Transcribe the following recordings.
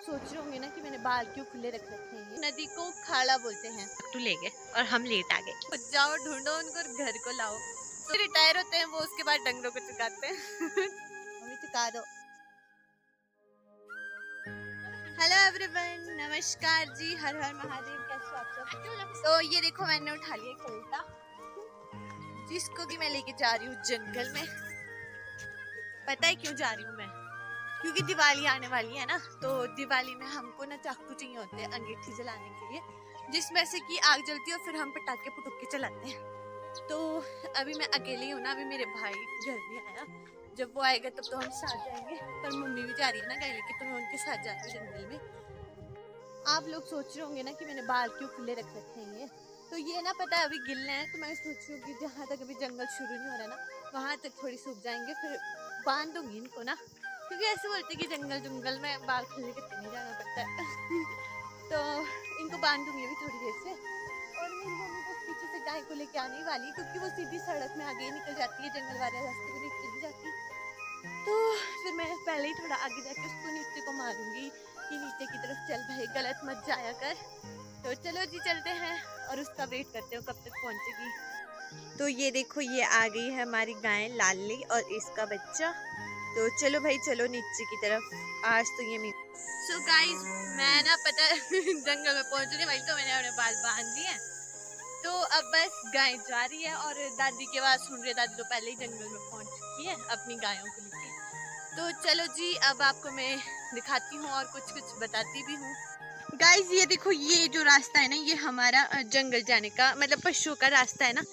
सोच रहे होंगे ना कि मैंने बाल क्यों खुले रख रखे हैं। नदी को खाड़ा बोलते हैं। टू ले गए और हम लेट आ गए। जाओ ढूंढो उनको और घर को लाओ। तो रिटायर होते हैं वो, उसके बाद डंगरों को चुकाते हैं। मम्मी चुका दो। हेलो एवरीवन, नमस्कार जी, हर हर महादेव। कैसे आप सब? तो ये देखो मैंने उठा लिया खिलौना, जिसको कि मैं लेके जा रही हूँ जंगल में। पता है क्यों जा रही हूँ मैं? क्योंकि दिवाली आने वाली है ना, तो दिवाली में हमको ना चाकू चाहिए होते हैं अंगीठी जलाने के लिए, जिसमें से कि आग जलती है और फिर हम पटाखे पुटुके चलाते हैं। तो अभी मैं अकेली हूँ ना, अभी मेरे भाई घर नहीं आया। जब वो आएगा तब तो हम साथ जाएंगे, पर मम्मी भी जा रही है ना कहीं लेके, तो मैं उनके साथ जा रही हूँ जंगल में। आप लोग सोच रहे होंगे ना कि मैंने बाल क्यों खुले रख रखे हैं ये, तो ये ना पता है अभी गिलने हैं, तो मैं सोच रही हूँ कि जहाँ तक अभी जंगल शुरू नहीं हो रहा ना, वहाँ तक थोड़ी सूख जाएंगे, फिर बांध दूंगी इनको ना, क्योंकि ऐसे बोलते कि जंगल में बाल खुले के नहीं जाना पड़ता है। तो इनको बांध दूंगी अभी थोड़ी देर से। और मेरी मम्मी बस पीछे से गाय को लेके आने वाली, क्योंकि वो सीधी सड़क में आगे निकल जाती है, जंगल वाले रास्ते में निकल जाती। तो फिर मैं पहले ही थोड़ा आगे जाके उसको नीचे को मारूंगी कि नीचे की तरफ चल भाई, गलत मत जाया कर। तो चलो जी चलते हैं और उसका वेट करते हो कब तक पहुंचेगी। तो ये देखो, ये आ गई है हमारी गाय लाली और इसका बच्चा। तो चलो भाई चलो नीचे की तरफ। आज तो ये सो गाइस, मैं ना पता जंगल में पहुंचने वाली, तो मैंने अपने बाल बांध लिए। तो अब बस गाय जा रही है और दादी की आवाज सुन रही है। दादी तो पहले ही जंगल में पहुंच चुकी है अपनी गायों को लेके। तो चलो जी, अब आपको मैं दिखाती हूँ और कुछ कुछ बताती भी हूँ। गाइस ये देखो, ये जो रास्ता है ना, ये हमारा जंगल जाने का मतलब पशुओं का रास्ता है ना,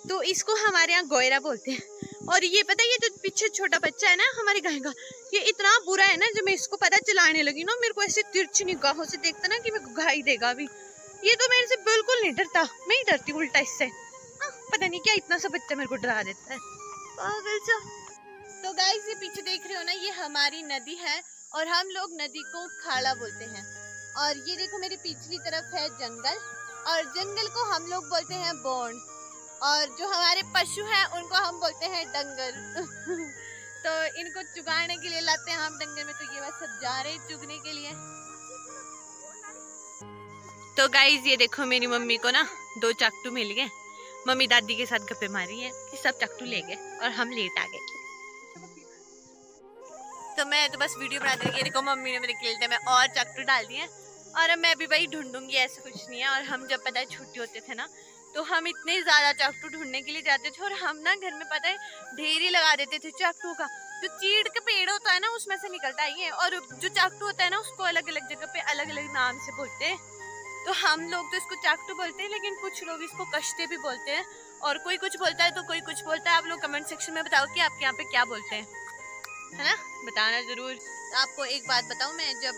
तो इसको हमारे यहाँ गोयरा बोलते हैं। और ये पता है, ये जो पीछे छोटा बच्चा है ना हमारे गाय का, ये इतना बुरा है ना, जब मैं इसको पता चलाने लगी ना, मेरे को ऐसे तिरछी निगाहों से देखता ना कि मैं गाई देगा अभी। ये तो मेरे से बिल्कुल नहीं डरता, मैं ही डरती उल्टा इससे। पता नहीं क्या इतना सा बच्चा मेरे को डरा देता है, पागल सा। तो गाइस ये पीछे देख रहे हो ना, ये हमारी नदी है और हम लोग नदी को खाड़ा बोलते हैं। और ये देखो मेरी पिछली तरफ है जंगल, और जंगल को हम लोग बोलते हैं बोन, और जो हमारे पशु हैं उनको हम बोलते हैं डंगर। तो इनको चुगाने के लिए लाते हैं हम डंगर में, तो ये बस सब जा रहे हैं चुगने के लिए। तो गाइस ये देखो, मेरी मम्मी को ना 2 चाकू मिल गए। मम्मी दादी के साथ गप्पे मारी है कि सब चाकू ले गए और हम लेट आ गए। तो मैं तो बस वीडियो बना दी। देखो मम्मी ने मेरे केल्टे में और चाकू डाल दिए, और अब मैं भी वही ढूंढूंगी, ऐसा कुछ नहीं है। और हम जब पता है छुट्टी होते थे ना, तो हम इतने ज्यादा चाकू ढूंढने के लिए जाते थे, और हम ना घर में पता है ढेर ही लगा देते थे चाकू का। जो चीड़ का पेड़ होता है ना, उसमें से निकलता है, और जो चाकू होता है ना, उसको अलग अलग जगह पे अलग अलग नाम से बोलते हैं। तो हम लोग तो इसको चाकू बोलते हैं, लेकिन कुछ लोग इसको कश्ते भी बोलते हैं, और कोई कुछ बोलता है तो कोई कुछ बोलता है। आप लोग कमेंट सेक्शन में बताओ कि आपके यहाँ पे क्या बोलते हैं, है ना, बताना जरूर। आपको एक बात बताऊं, मैं जब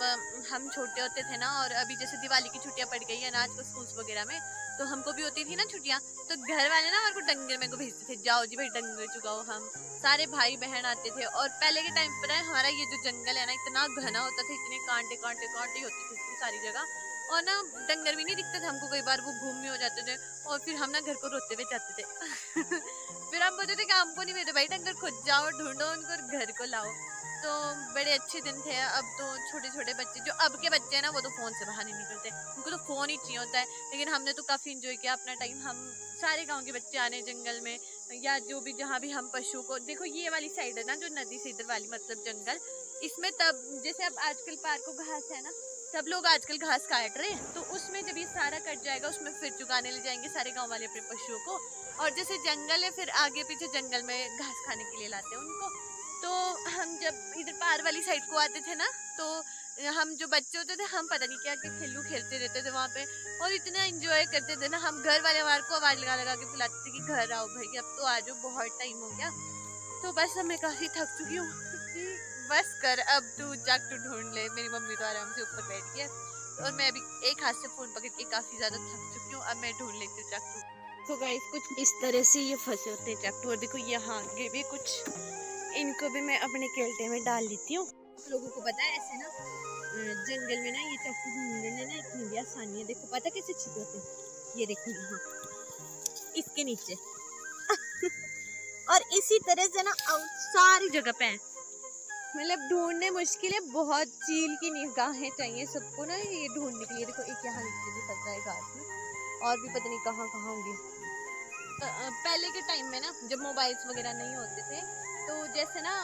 हम छोटे होते थे ना, और अभी जैसे दिवाली की छुट्टियां पड़ गई है ना आजकल स्कूल्स वगैरह में, तो हमको भी होती थी ना छुट्टियां, तो घर वाले ना हमारे को डंगर में को भेजते थे, जाओ जी भाई डंगर चुगाओ। हम सारे भाई बहन आते थे, और पहले के टाइम पर हमारा ये जो जंगल है ना, इतना घना होता था, इतने कांटे कांटे कांटे होते थे इतनी सारी जगह, और ना डंगर भी नहीं दिखते थे हमको। कई बार वो घूम भी हो जाते थे, और फिर हम ना घर को रोते हुए जाते थे। फिर हम बोलते थे कि हमको नहीं मिलते भाई डंगर, खुद जाओ ढूंढो उनको और घर को लाओ। तो बड़े अच्छे दिन थे। अब तो छोटे छोटे बच्चे, जो अब के बच्चे हैं ना, वो तो फोन से बाहर नहीं निकलते, उनको तो फोन ही चाहिए होता है। लेकिन हमने तो काफी एंजॉय किया अपना टाइम। हम सारे गांव के बच्चे आने जंगल में, या जो भी जहाँ भी हम पशुओं को देखो, ये वाली साइड है ना जो नदी से इधर वाली मतलब जंगल, इसमें तब जैसे अब आजकल पार्क को घास है ना, सब लोग आजकल घास काट रहे हैं, तो उसमें जब ये सारा कट जाएगा, उसमें फिर चुगाने ले जाएंगे सारे गांव वाले अपने पशुओं को। और जैसे जंगल है, फिर आगे पीछे जंगल में घास खाने के लिए लाते हैं उनको। तो हम जब इधर पार वाली साइड को आते थे ना, तो हम जो बच्चे होते थे, हम पता नहीं क्या क्या खेलू खेलते रहते थे वहाँ पे, और इतना एंजॉय करते थे ना। हम घर वाले हमारे को आवाज लगा लगा के बुलाते थे कि घर आओ भाई, अब तो आ जाओ, बहुत टाइम हो गया। तो बस अब मैं काफी थक चुकी हूँ, बस कर अब तू जाके ढूंढ ले। मेरी मम्मी तो आराम से ऊपर बैठ गई है, और मैं अभी एक हाथ से फोन पकड़ के काफी ज्यादा थक चुकी हूँ। अब मैं ढूंढ लेती हूँ चाकू। तो गाइस कुछ इस तरह से ये फंसे होते हैं चाकू, और देखो यहाँ आगे भी कुछ, इनको भी मैं अपने केल्टे में डाल लेती हूँ। आप लोगों को पता है ऐसे ना जंगल में ना ये चाकू ढूंढने ना इतनी भी आसानी है। देखो पता कैसे छिपे होते हैं, ये देखो यहाँ इसके नीचे। और इसी तरह से ना सारी जगह पे है, मतलब ढूंढने मुश्किल है, बहुत चील की निगाहें चाहिए सबको ना ये ढूंढने के लिए। देखो एक यहाँ नीचे भी फंसा है घास में, और भी पता नहीं कहाँ कहाँ होंगे। पहले के टाइम में ना जब मोबाइल्स वगैरह नहीं होते थे, तो जैसे ना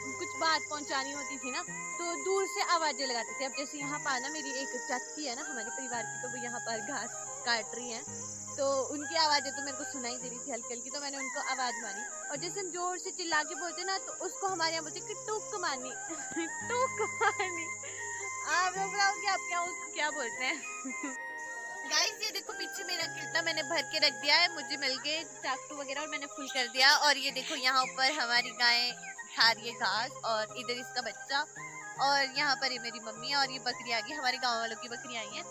कुछ बात पहुंचानी होती थी ना, तो दूर से आवाजें लगाते थे। अब जैसे यहाँ पर ना मेरी एक चाची है ना हमारे परिवार की, तो वो यहाँ पर घास काट रही हैं, तो उनकी आवाजें तो मेरे को सुनाई दे रही थी हल्की हल्की, तो मैंने उनको आवाज मारी। और जैसे हम जोर से चिल्ला के बोलते ना, तो उसको हमारे यहाँ बोलते कि टूक मारनी टूक मारनी। आप लोग बताओ कि आप क्या उसको क्या बोलते हैं? गाइस ये देखो पीछे मेरा किल्टा मैंने भर के रख दिया है, मुझे मिल गए चाकू वगैरह और मैंने फुल कर दिया। और ये देखो यहाँ ऊपर हमारी गाय खा रही है घास, और इधर इसका बच्चा, और यहाँ पर ये मेरी मम्मी, और ये बकरी आ गई, हमारे गांव वालों की बकरी आई है।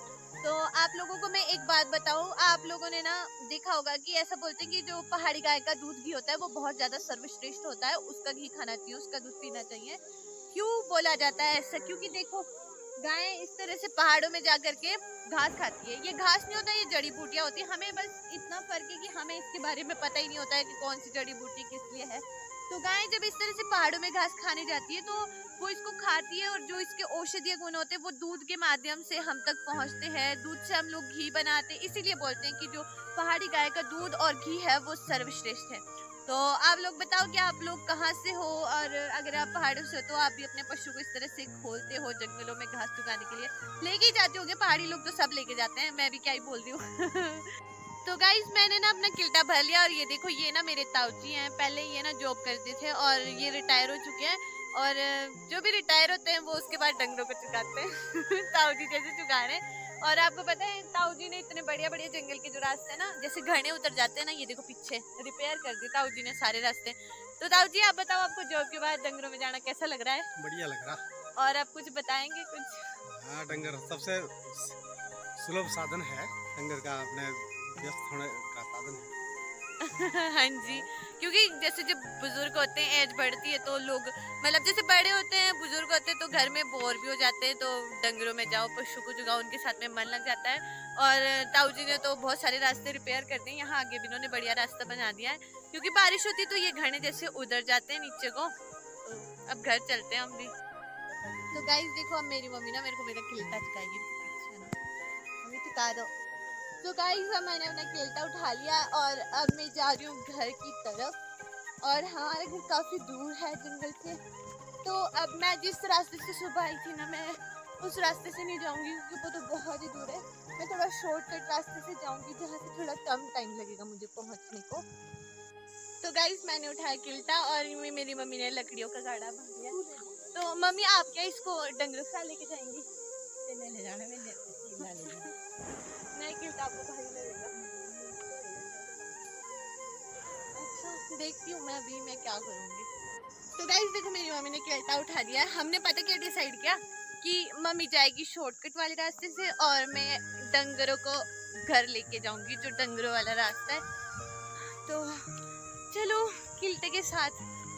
तो आप लोगों को मैं एक बात बताऊं, आप लोगों ने ना देखा होगा कि ऐसा बोलते हैं कि जो पहाड़ी गाय का दूध घी होता है वो बहुत ज्यादा सर्वश्रेष्ठ होता है, उसका घी खाना चाहिए, उसका दूध पीना चाहिए। क्यों बोला जाता है ऐसा? क्योंकि देखो गाय इस तरह से पहाड़ों में जाकर के घास खाती है। ये घास नहीं होता, ये जड़ी बूटियां होती है। हमें बस इतना फर्क है कि हमें इसके बारे में पता ही नहीं होता है कि कौन सी जड़ी बूटी किस लिए है। तो गाय जब इस तरह से पहाड़ों में घास खाने जाती है तो वो इसको खाती है, और जो इसके औषधीय गुण होते हैं वो दूध के माध्यम से हम तक पहुंचते हैं। दूध से हम लोग घी बनाते हैं, इसीलिए बोलते हैं कि जो पहाड़ी गाय का दूध और घी है वो सर्वश्रेष्ठ है। तो आप लोग बताओ कि आप लोग कहाँ से हो, और अगर आप पहाड़ों से हो तो आप भी अपने पशु को इस तरह से खोलते हो जंगलों में घास चुगाने के लिए? लेके ही जाते होंगे, पहाड़ी लोग तो सब लेके जाते हैं, मैं भी क्या ही बोल रही हूँ। तो गाइस मैंने ना अपना किल्टा भर लिया, और ये देखो ये ना मेरे ताऊजी हैं, पहले ये ना जॉब करते थे और ये रिटायर हो चुके हैं, और जो भी रिटायर होते हैं वो उसके बाद डंगरों को चुगाते हैं। ताऊजी जैसे चुगा रहे हैं। और आपको पता है ताऊजी ने इतने बढ़िया बढ़िया जंगल के जो रास्ते ना, जैसे घने उतर जाते हैं ना, ये देखो पीछे रिपेयर कर दिए ताऊजी ने सारे रास्ते। तो ताऊजी आप बताओ, आपको जॉब के बाद डंगरों में जाना कैसा लग रहा है? बढ़िया लग रहा। और आप कुछ बताएंगे कुछ? हाँ, डंगर सबसे सुलभ साधन है, डंगर का अपने व्यस्त होने का साधन है। हाँ जी, क्योंकि जैसे जब बुजुर्ग होते हैं, एज बढ़ती है, तो लोग मतलब जैसे बड़े होते हैं, बुजुर्ग होते हैं, तो घर में बोर भी हो जाते हैं, तो डंगरों में जाओ, पशु को जुगाओ, उनके साथ में मन लग जाता है। और ताऊजी ने तो बहुत सारे रास्ते रिपेयर कर दिए, यहाँ आगे भी इन्होंने बढ़िया रास्ता बना दिया है, क्योंकि बारिश होती है तो ये घने जैसे उधर जाते हैं नीचे को। तो अब घर चलते हैं हम भी। तो गाइस देखो, अब मेरी मम्मी ना मेरे को मेरा किल्टा चुकाएगी, मम्मी चुका दो। तो गाइस मैंने अपना किल्टा उठा लिया, और अब मैं जा रही हूँ घर की तरफ, और हमारा घर काफ़ी दूर है जंगल से। तो अब मैं जिस रास्ते से सुबह आई थी ना, मैं उस रास्ते से नहीं जाऊँगी, क्योंकि वो तो बहुत ही दूर है। मैं थोड़ा शॉर्टकट रास्ते से जाऊँगी, जहाँ से थोड़ा कम टाइम लगेगा मुझे पहुँचने को। तो गाइस मैंने उठाया किल्टा, और मेरी मम्मी ने लकड़ियों का गाड़ा बांध दिया। तो मम्मी आप क्या इसको डंगरों से लेके जाएंगी? ले जाना, मैं नहीं, किल्टा आपको भारी लगेगा। अच्छा देखती हूँ मैं अभी मैं क्या करूँगी। तो गाइस देखो मेरी मम्मी ने किल्टा उठा दिया। हमने पता क्या डिसाइड किया कि मम्मी जाएगी शॉर्टकट वाले रास्ते से, और मैं डंगरों को घर लेके जाऊंगी जो डंगरों वाला रास्ता है। तो चलो, किल्टे के साथ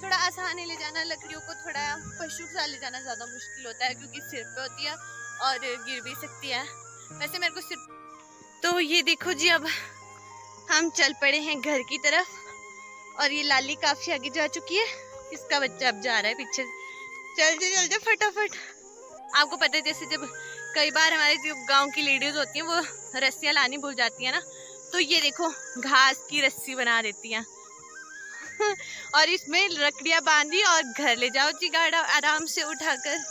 थोड़ा आसान है ले जाना, लकड़ियों को थोड़ा पशु के साथ ले जाना ज़्यादा मुश्किल होता है, क्योंकि सिर पे होती है और गिर भी सकती है। वैसे मेरे को सिर। तो ये देखो जी, अब हम चल पड़े हैं घर की तरफ, और ये लाली काफी आगे जा चुकी है, इसका बच्चा अब जा रहा है पीछे। चल जा फटाफट। आपको पता है जैसे जब कई बार हमारे जो गांव की लेडीज होती हैं वो रस्सियां लानी भूल जाती है ना, तो ये देखो घास की रस्सी बना देती हैं और इसमें लकड़ियां बांधी और घर ले जाओ जी गाड़ा आराम से उठाकर।